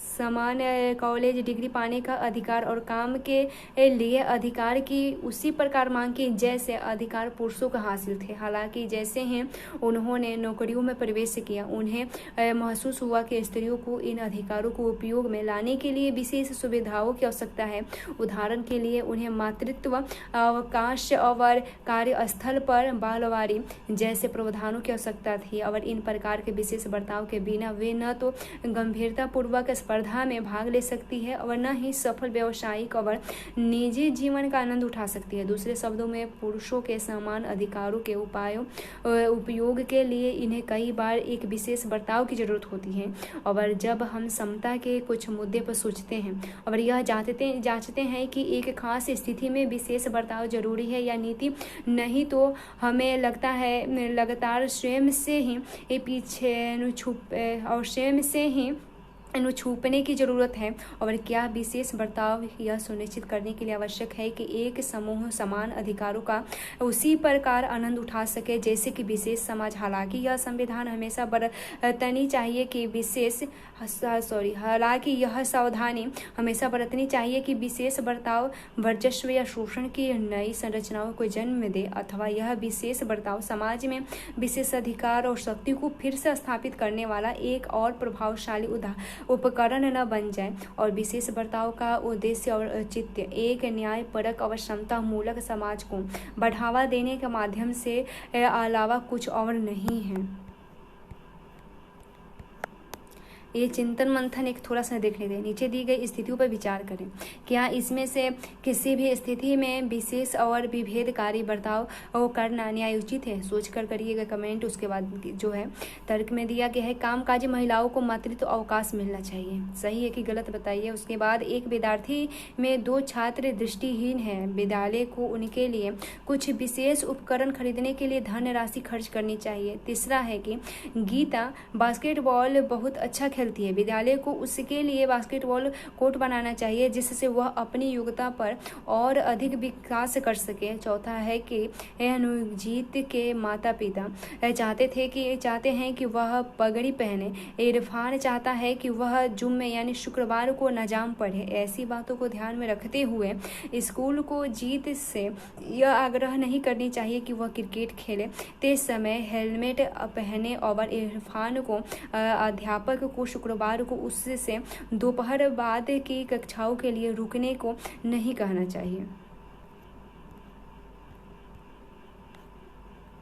समान कॉलेज डिग्री पाने का अधिकार और काम के लिए अधिकार की उसी प्रकार मांग की जैसे अधिकार पुरुषों को हासिल थे। हालांकि जैसे ही उन्होंने नौकरियों में प्रवेश किया, उन्हें महसूस हुआ कि स्त्रियों को इन अधिकारों को उपयोग में लाने के लिए विशेष सुविधाओं की आवश्यकता है। उदाहरण के लिए उन्हें मातृत्व, अवकाश और कार्यस्थल पर बालवाड़ी जैसे प्रावधानों की आवश्यकता थी। और इन प्रकार के विशेष बर्ताव के बिना वे न तो गंभीरतापूर्वक स्पर्धा स्पर्धा में भाग ले सकती है और न ही सफल व्यावसायिक और निजी जीवन का आनंद उठा सकती है। दूसरे शब्दों में पुरुषों के समान अधिकारों के उपयोग के लिए इन्हें कई बार एक विशेष बर्ताव की जरूरत होती है। और जब हम समता के कुछ मुद्दे पर सोचते हैं और यह जांचते हैं कि एक खास स्थिति में विशेष बर्ताव जरूरी है या नीति नहीं, तो हमें लगता है लगातार स्वयं से ही पीछे छुपने की ज़रूरत है। और क्या विशेष बर्ताव यह सुनिश्चित करने के लिए आवश्यक है कि एक समूह समान अधिकारों का उसी प्रकार आनंद उठा सके जैसे कि विशेष समाज। हालांकि यह संविधान हमेशा बरतनी चाहिए कि यह सावधानी हमेशा बरतनी चाहिए कि विशेष बर्ताव वर्चस्व या शोषण की नई संरचनाओं को जन्म दे, अथवा यह विशेष बर्ताव समाज में विशेष अधिकार और शक्ति को फिर से स्थापित करने वाला एक और प्रभावशाली उपकरण न बन जाए। और विशेष बर्ताव का उद्देश्य और औचित्य एक न्यायपरक और समता मूलक समाज को बढ़ावा देने के माध्यम से अलावा कुछ और नहीं है। ये चिंतन मंथन एक थोड़ा सा देख लेते हैं। नीचे दी गई स्थितियों पर विचार करें। क्या इसमें से किसी भी स्थिति में विशेष और विभेदकारी बर्ताव करना न्यायोचित है? सोच कर करिएगा कमेंट। उसके बाद जो है तर्क में दिया गया है कामकाजी महिलाओं को मातृत्व अवकाश मिलना चाहिए। सही है कि गलत बताइए। उसके बाद एक विद्यार्थी में 2 छात्र दृष्टिहीन हैं, विद्यालय को उनके लिए कुछ विशेष उपकरण खरीदने के लिए धनराशि खर्च करनी चाहिए। तीसरा है कि गीता बास्केटबॉल बहुत अच्छा खेलती है, विद्यालय को उसके लिए बास्केटबॉल कोर्ट बनाना चाहिए जिससे वह अपनी योग्यता पर और अधिक विकास कर सके। चौथा है कि अनुजीत के माता पिता चाहते हैं कि वह पगड़ी पहने। इरफान चाहता है कि वह जुम्मे यानी शुक्रवार को नजाम पढ़े। ऐसी बातों को ध्यान में रखते हुए स्कूल को जीत से यह आग्रह नहीं करनी चाहिए कि वह क्रिकेट खेलते समय हेलमेट पहने और इरफान को अध्यापक को शुक्रवार को उससे दोपहर बाद की कक्षाओं के लिए रुकने को नहीं कहना चाहिए।